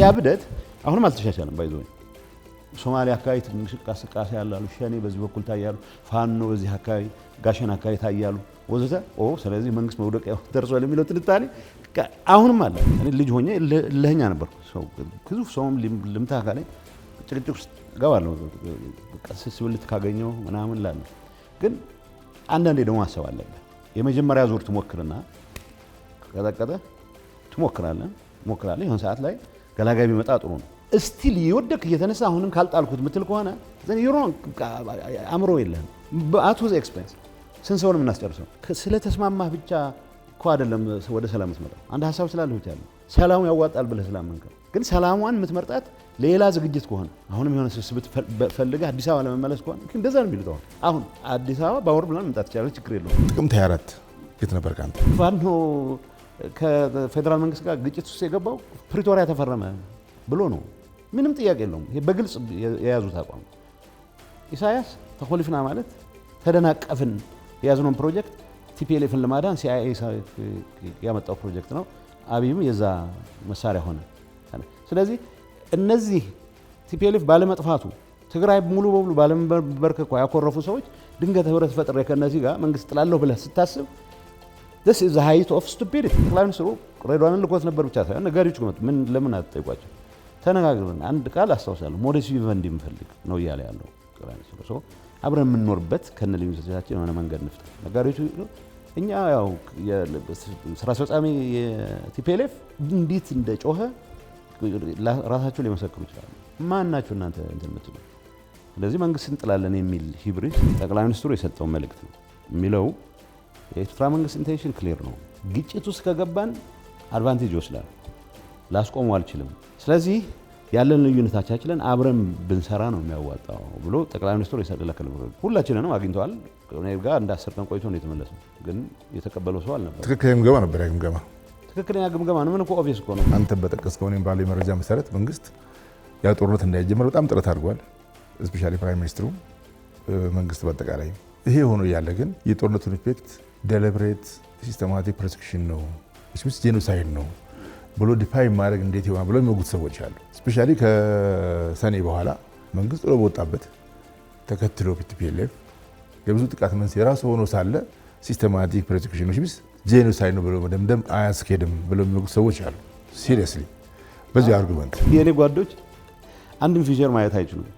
ያብደት አሁንም አልተሻሻለም ባይዘው ሶማሊያ አካባቢ እንቅስቃሴ ያላሉ ሸኔ በዚህ በኩል ታያሉ ፋኖ በዚህ አካባቢ ጋሸና አካባቢ ታያሉ ወዘተ ስለዚህ መንግስት መውደቂያ ደርሷል የሚለው ትንታኔ አሁንም አለ እኔ ልጅ ሆኜ ለኛ ነበር ሰው ግዙፍ ሰውም ልምታ ካለኝ ጭቅጭቅ ውስጥ ገባለሁ ቀስስ ብልት ካገኘው ምናምን ላለ ግን አንዳንዴ ደግሞ አሰብ አለበት የመጀመሪያ ዙር ትሞክርና ከቀጠቀጠ ትሞክራለህ ይሁን ሰዓት ላይ ገላጋይ ቢመጣ ጥሩ ነው እስቲል ይወደክ እየተነሳ አሁንም ካልጣልኩት ምትል ከሆነ ዘን ይሮን አምሮ የለም በአቱዝ ኤክስፔንስ ስንሰውን ምናስጨርሰው ስለተስማማህ ብቻ እኮ አይደለም ወደ ሰላም ትመጣው አንድ ሐሳብ ስላለ ብቻ ነው ሰላሙ ያዋጣል ብለህ ስላመንከው ግን ሰላሟን የምትመርጣት ሌላ ዝግጅት ከሆነ አሁንም የሆነ ስብስብ ፈልገህ አዲስ አበባ ለመመለስ ከሆነ እንደዛ ነው የሚሉት አሁን አዲስ አበባ በአውሮፕላን መምጣት ይችላል ችግር የለውም ጥቅምት 24 የት ነበር ካንተ ፋኖ ከፌደራል መንግስት ጋር ግጭት ውስጥ የገባው ፕሪቶሪያ ተፈረመ ብሎ ነው ምንም ጥያቄ የለውም ይሄ በግልጽ የያዙት አቋም ኢሳያስ ተኮልፍና ማለት ተደናቀፍን የያዝነው ፕሮጀክት ቲፒኤልኤፍን ለማዳን ሲአይኤ ያመጣው ፕሮጀክት ነው አብይም የዛ መሳሪያ ሆነ ስለዚህ እነዚህ ቲፒኤልኤፍ ባለመጥፋቱ ትግራይ ሙሉ በሙሉ ባለመበርከኳ ያኮረፉ ሰዎች ድንገት ህብረት ፈጥሬ ከነዚህ ጋር መንግስት ጥላለሁ ብለህ ስታስብ this is the height of stupidity ጠቅላይ ሚኒስትሩ ሬድዋንን ልኮት ነበር ብቻ ሳይሆን ነጋሪዎች ከመጡ ምን ለምን አትጠይቋቸው ተነጋግረን አንድ ቃል አስተዋውሳለሁ ሞዴስ ቪቨንዲ ምፈልግ ነው እያለ ያለው ጠቅላይ ሚኒስትሩ አብረን የምንኖርበት ከነልዩነቶቻችን የሆነ መንገድ እንፍጠር ነጋሪዎች እኛ ያው ስራ አስፈጻሚ የቲፒኤልኤፍ እንዴት እንደጮኸ ራሳቸው ሊመሰክሩ ይችላሉ ማን ናችሁ እናንተ እንትን የምትሉ ስለዚህ መንግስት እንጥላለን የሚል ሂብሪስ ጠቅላይ ሚኒስትሩ የሰጠው መልእክት ነው የሚለው የኤርትራ መንግስት ኢንቴንሽን ክሊር ነው ግጭት ውስጥ ከገባን አድቫንቴጅ ይወስዳል ላስቆመው አልችልም ስለዚህ ያለን ልዩነታችንን አብረን ብንሰራ ነው የሚያዋጣው ብሎ ጠቅላይ ሚኒስትሩ የሰጠለከለ ሁላችንንም አግኝተዋል እኔ ጋር እንደ 10 ቀን ቆይቶ ነው የተመለሰው ግን የተቀበለው ሰው አልነበር ትክክለኛ ግምገማ ነበር ግምገማ ትክክለኛ ግምገማ ነው ምን እኮ ኦብቪየስ እኮ ነው አንተ በጠቀስከው እኔም ባለው መረጃ መሰረት መንግስት ያ ጦርነት እንዳይጀምር በጣም ጥረት አድርጓል ስፔሻሊ ፕራይም ሚኒስትሩ መንግስት በአጠቃላይ ይሄ ሆኖ ያለ ግን የጦርነቱን ኢፌክት ዴሊብሬት ሲስተማቲክ ፕሮሴክሽን ነው እሱስ ጄኖሳይድ ነው ብሎ ዲፋይን ማድረግ እንዴት ይሆናል ብሎ የሚወጉት ሰዎች አሉ ስፔሻሊ ከሰኔ በኋላ መንግስት ጥሎ በወጣበት ተከትሎ ቲፒኤልኤፍ የብዙ ጥቃት መንስኤ ራሱ ሆኖ ሳለ ሲስተማቲክ ፕሮሴክሽን ነው እሱስ ጄኖሳይድ ነው ብሎ መደምደም አያስኬድም ብሎ የሚወጉት ሰዎች አሉ ሲሪየስሊ በዚህ አርጉመንት የኔ ጓዶች አንድም ፊቸር ማየት አይችሉም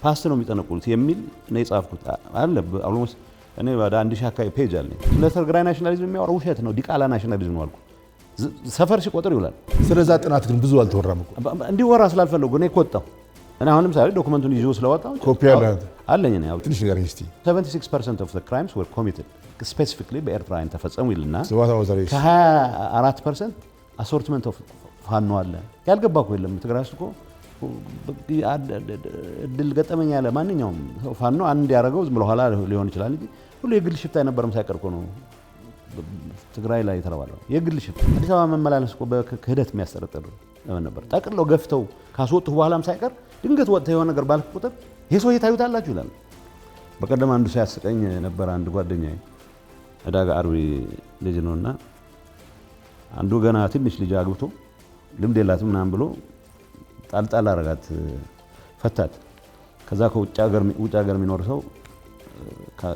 ፓስት ነው የሚጠነቁሉት የሚል ነው የጻፍኩት አለ ኦልሞስት እኔ ወደ 1000 አካባቢ ፔጅ አለኝ ስለ ትግራይ ናሽናሊዝም የሚያወራው ውሸት ነው ዲቃላ ናሽናሊዝም ነው አልኩ ሰፈር ሲቆጥር ይውላል ስለዛ ጥናት ግን ብዙ አልተወራም እኮ እንዲወራ ስላልፈለጉ እኔ ቆጣው እና አሁን ለምሳሌ ዶክመንቱን ይዞ ስለወጣው ኮፒ አለኝ ነው ያው ትንሽ ነገር እስቲ 76% of the crimes were committed specifically በኤርትራውያን ተፈጸሙ ይልና ሰዋታው ዛሬ ከ24% assortment of ፋኖ አለ ያልገባ እኮ የለም ትግራይ ውስጥ እኮ ድል ገጠመኛ ያለ ማንኛውም ፋኖ አንድ ያረጋው ዝም ብሎ ኋላ ሊሆን ይችላል እንጂ ሁሉ የግል ሽፍታ የነበረም ሳይቀር እኮ ነው ትግራይ ላይ ተረባለው የግል ሽፍታ አዲስ አበባ መመላለስ እኮ በክህደት የሚያስጠረጥር ነበር ጠቅለው ገፍተው ካስወጡ በኋላም ሳይቀር ድንገት ወጥተው የሆነ ነገር ባልክ ቁጥር ይሄ ሰው ይታዩታላችሁ ይላል በቀደም አንዱ ሲያስቀኝ ነበር አንድ ጓደኛዬ እዳጋ አርቢ ልጅ ነውና አንዱ ገና ትንሽ ልጅ አግብቶ ልምድ የላትም ምናምን ብሎ ጣልጣል አረጋት ፈታት ከዛ ከውጭ ሀገር የሚኖር ሰው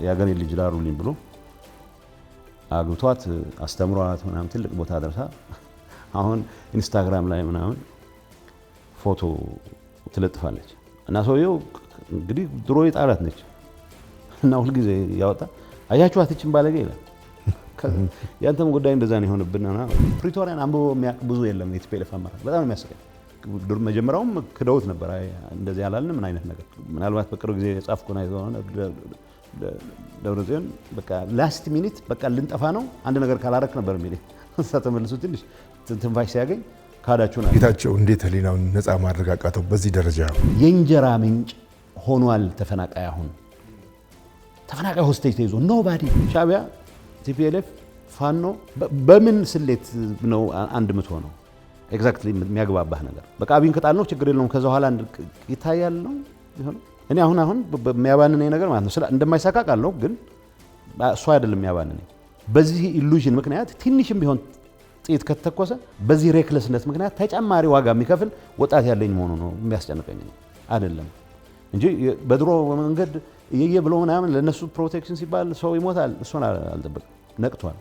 ያገኔ ልጅ ዳሩልኝ ብሎ አግብቷት አስተምሯት ምናምን ትልቅ ቦታ ደርሳ አሁን ኢንስታግራም ላይ ምናምን ፎቶ ትለጥፋለች እና ሰውየው እንግዲህ ድሮ የጣላት ነች እና ሁሉ ጊዜ ያወጣ አያችኋት እቺን ባለጌ ይላል ያንተም ጉዳይ እንደዛ ነው የሆነብንና ፕሪቶሪያን አንብቦ የሚያውቅ ብዙ የለም የቲፒኤልኤፍ አመራር በጣም ነው የሚያስቀኝ መጀመሪያውም ክደውት ነበር እንደዚህ ያላልን ምን አይነት ነገር ምናልባት በቅርብ ጊዜ የጻፍኩና ይዘውና ደብረጽዮን በቃ ላስት ሚኒት በቃ ልንጠፋ ነው አንድ ነገር ካላረክ ነበር የሚለኝ ተመልሶ ትንሽ ትንፋሽ ሲያገኝ ካዳችሁና ጌታቸው እንዴት ህሊናውን ነፃ ማድረግ አቃተው በዚህ ደረጃ የእንጀራ ምንጭ ሆኗል ተፈናቃይ አሁን ተፈናቃይ ሆስቴጅ ተይዞ ኖባዲ ሻዕቢያ ቲፒኤልኤፍ ፋኖ በምን ስሌት ነው አንድ ምትሆነው ኤግዛክትሊ የሚያግባባህ ነገር በቃ አብይን ከጣል ነው ችግር የለውም ከዛ በኋላ ይታያል ነው ይሆነው እኔ አሁን በሚያባንነኝ ነገር ማለት ነው እንደማይሳካ ቃለው ግን እሱ አይደለም የሚያባንነኝ በዚህ ኢሉዥን ምክንያት ትንሽም ቢሆን ጥይት ከተተኮሰ በዚህ ሬክለስነት ምክንያት ተጨማሪ ዋጋ የሚከፍል ወጣት ያለኝ መሆኑ ነው የሚያስጨንቀኝ አይደለም እንጂ በድሮ መንገድ እየየ ብሎ ምናምን ለነሱ ፕሮቴክሽን ሲባል ሰው ይሞታል። እሱን አልጠበቅም። ነቅቷል።